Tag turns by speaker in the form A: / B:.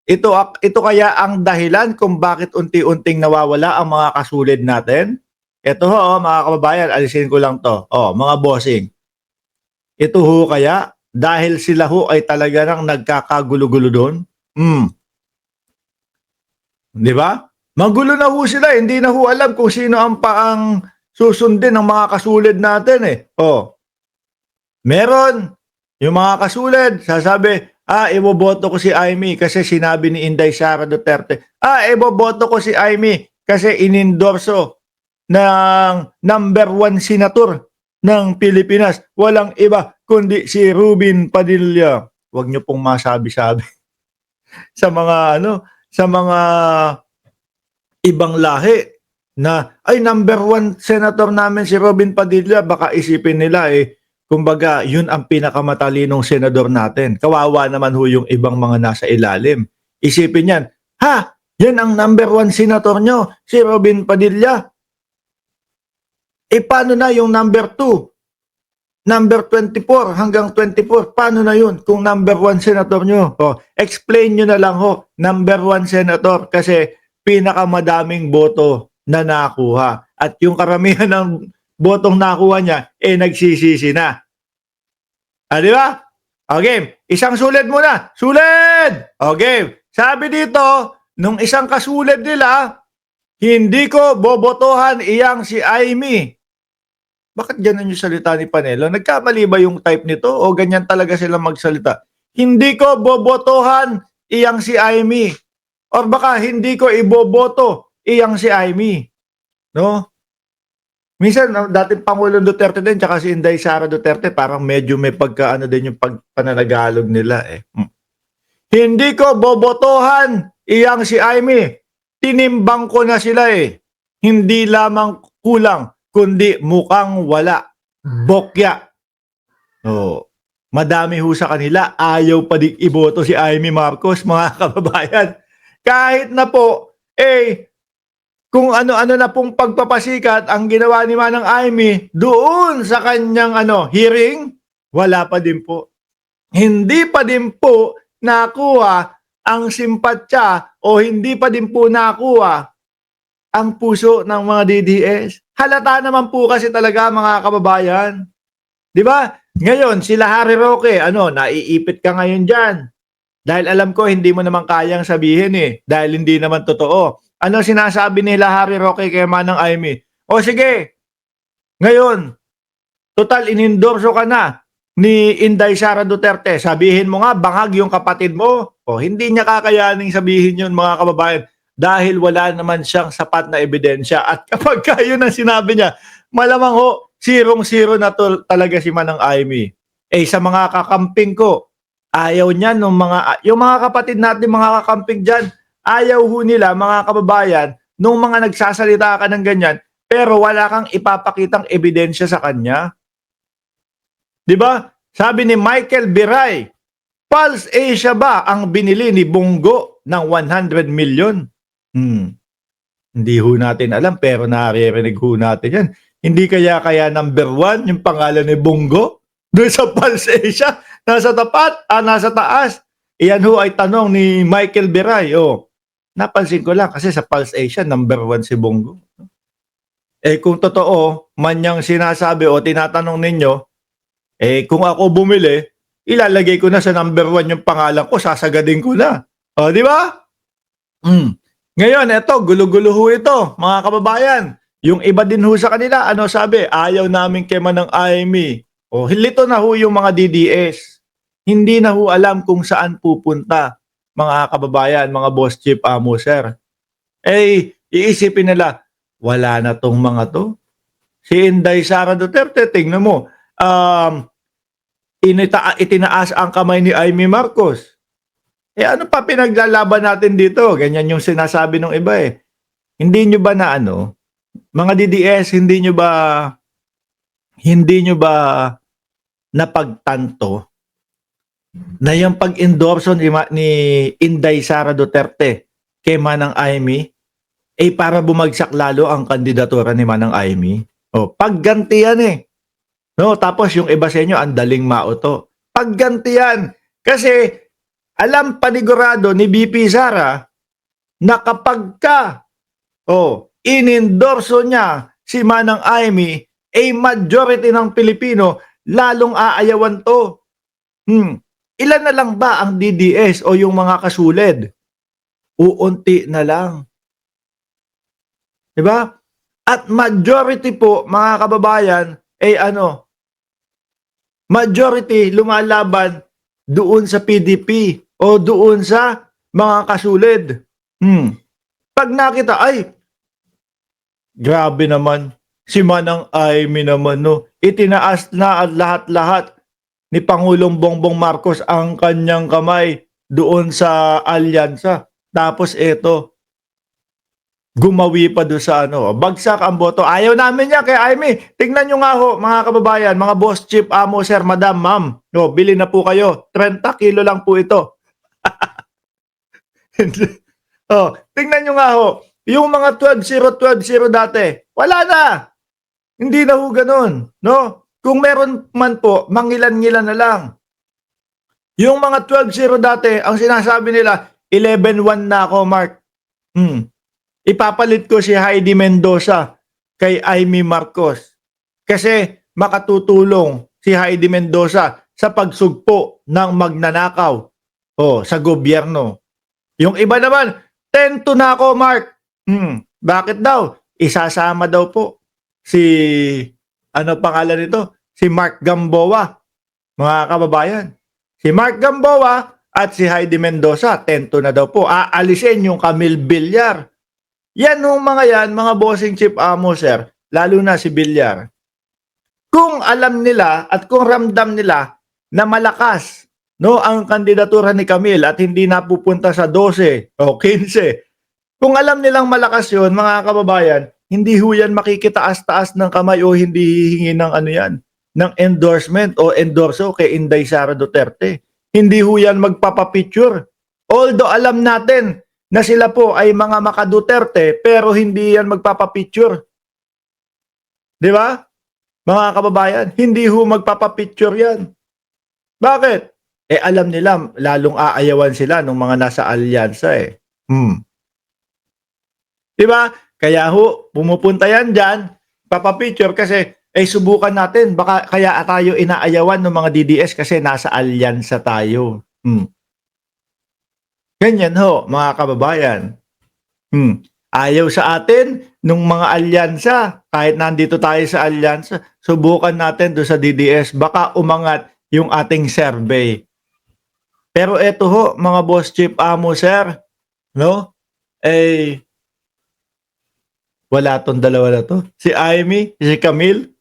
A: Ito kaya ang dahilan kung bakit unti-unting nawawala ang mga kasulid natin? Ito ho, mga kababayan, alisin ko lang 'to. Mga bossing. Ito ho kaya dahil sila ho ay talaga ng nagkakagulo-gulo do'n? 'Di ba? Magulo na ho sila, hindi na ho alam kung sino ang susundin ng mga kasulid natin, eh. Meron yung mga kasulid sasabi, iboboto ko si Amy kasi sinabi ni Inday Sara Duterte. Iboboto ko si Amy kasi inendorso ng number 1 senator ng Pilipinas. Walang iba kundi si Robin Padilla. Huwag niyo pong masabi-sabi sa mga sa mga ibang lahi na ay number 1 senator namin si Robin Padilla. Baka isipin nila kumbaga yun ang pinakamatalinong senador natin. Kawawa naman ho yung ibang mga nasa ilalim. Isipin yan, yan ang number 1 senator nyo, si Robin Padilla. Paano na yung number 2? Number 24 hanggang 24, paano na yun kung number 1 senator nyo? Explain nyo na lang ho, number 1 senator kasi pinakamadaming boto na nakuha. At yung karamihan ng botong nakuha niya, nagsisisi na. Di ba? Okay, isang sulit muna. Sulit! Okay, sabi dito, nung isang kasulid nila, hindi ko bobotohan iyang si Amy. Bakit ganun yung salita ni Panelo? Nagkamali ba yung type nito o ganyan talaga sila magsalita? Hindi ko bobotohan iyang si Amy. Or baka hindi ko iboboto iyang si Amy. No? Minsan, dating Pangulong Duterte din, tsaka si Inday Sara Duterte, parang medyo may pagkaano din yung pananagalog nila Hindi ko bobotohan iyang si Amy. Tinimbang ko na sila Hindi lamang kulang, kundi mukhang wala. Bokya. Madami ho sa kanila, ayaw pa din iboto si Amy Marcos, mga kababayan. Kahit na po, kung ano-ano na pong pagpapasikat ang ginawa ni Manang Amy doon sa kanyang hearing, wala pa din po. Hindi pa din po nakuha ang simpatya o hindi pa din po nakuha ang puso ng mga DDS. Halata naman po kasi talaga, mga kababayan. Di ba? Ngayon, sila Harry Roque, naiipit ka ngayon dyan. Dahil alam ko, hindi mo naman kayang sabihin dahil hindi naman totoo. Ano sinasabi nila Harry Roque kay Manang Amy? Sige, ngayon, total inendorso ka na ni Inday Sara Duterte. Sabihin mo nga, bangag yung kapatid mo. Hindi niya kakayaning sabihin yun, mga kababayan, dahil wala naman siyang sapat na ebidensya. At kapag yun ang sinabi niya, malamang ho, zero na talaga si Manang Amy. Sa mga kakamping ko, ayaw niya yung mga kapatid natin, mga kakamping dyan, ayaw ho nila, mga kababayan, nung mga nagsasalita ka ng ganyan, pero wala kang ipapakitang ebidensya sa kanya. Di ba? Sabi ni Michael Biray, Pulse Asia ba ang binili ni Bongo ng 100 million? Hindi ho natin alam, pero naririnig ho natin yan. Hindi kaya number 1 yung pangalan ni Bongo? Doon sa Pulse Asia, nasa taas. Iyan ho ay tanong ni Michael Biray. Napansin ko lang kasi sa Pulse Asia, number 1 si Bongo. Kung totoo, man yung sinasabi o tinatanong ninyo, kung ako bumili, ilalagay ko na sa number 1 yung pangalan ko, sasagadin ko na. Di ba? Ngayon, gulo-gulo ho ito, mga kababayan. Yung iba din ho sa kanila, sabi? Ayaw namin kay Manang Amy. Hilito na ho yung mga DDS. Hindi na ho alam kung saan pupunta, mga kababayan, mga boss chief, amo, sir. Iisipin nila, wala na tong mga to. Si Inday Sara Duterte, tingnan mo, itinaas ang kamay ni Amy Marcos. Ano pa pinaglalaban natin dito? Ganyan yung sinasabi ng iba Hindi nyo ba na mga DDS, hindi nyo napagtanto na yung pag-endorso ni Inday Sara Duterte kay Manang Amy para bumagsak lalo ang kandidatura ni Manang Amy? Pagganti yan No, tapos yung iba sa inyo, ang daling mauto. Pagganti yan. Kasi alam panigurado ni VP Sara na kapag ka inendorso niya si Manang Amy, majority ng Pilipino lalong aayawan to. Ilan na lang ba ang DDS o yung mga kasulid? Uunti na lang. Diba? At majority po, mga kababayan, majority lumalaban doon sa PDP o doon sa mga kasulid. Pag nakita, grabe naman, si Manang Amy naman, no? Itinaas na at lahat-lahat ni Pangulong Bongbong Marcos ang kanyang kamay doon sa alyansa. Tapos eto, gumawi pa doon sa bagsak ang boto. Ayaw namin niya kay Amy. Tingnan nyo nga ho, mga kababayan, mga boss, chief, amo, sir, madam, ma'am. Bili na po kayo. 30 kilo lang po ito. Tingnan nyo nga ho, yung mga 12-0 dati, wala na. Hindi na ho ganun. No? Kung meron man po, mangilan-ngilan na lang. Yung mga 12-0 dati, ang sinasabi nila, 11-1 na ako, Mark. Ipapalit ko si Heidi Mendoza kay Amy Marcos. Kasi makatutulong si Heidi Mendoza sa pagsugpo ng magnanakaw sa gobyerno. Yung iba naman, 10-2 na ako, Mark. Bakit daw? Isasama daw po si, pangalan nito? Si Mark Gamboa. Mga kababayan. Si Mark Gamboa at si Heidi Mendoza, 10-2 na daw po. Aalisin yung Camille Villar. Yan yung mga yan, mga bossing chief amo, sir. Lalo na si Villar. Kung alam nila at kung ramdam nila na malakas ang kandidatura ni Camille at hindi napupunta sa 12 o 15, kung alam nilang malakas yun, mga kababayan, hindi ho yan makikitaas-taas ng kamay o hindi hihingi ng ng endorsement o endorso kay Inday Sara Duterte. Hindi ho yan magpapapicture. Although alam natin na sila po ay mga maka-Duterte pero hindi yan magpapapicture. Di ba? Mga kababayan, hindi ho magpapapicture yan. Bakit? Alam nila, lalong aayawan sila ng mga nasa alyansa Di ba? Kaya ho, pumupunta yan dyan, papapicture kasi subukan natin, baka kaya tayo inaayawan ng mga DDS kasi nasa alyansa tayo. Ganyan ho, mga kababayan. Ayaw sa atin nung mga alyansa, kahit nandito tayo sa alyansa, subukan natin do sa DDS, baka umangat yung ating survey. Pero eto ho, mga boss, chief, amo, sir, no? Wala tong dalawa na to. Si Amy, si Camille,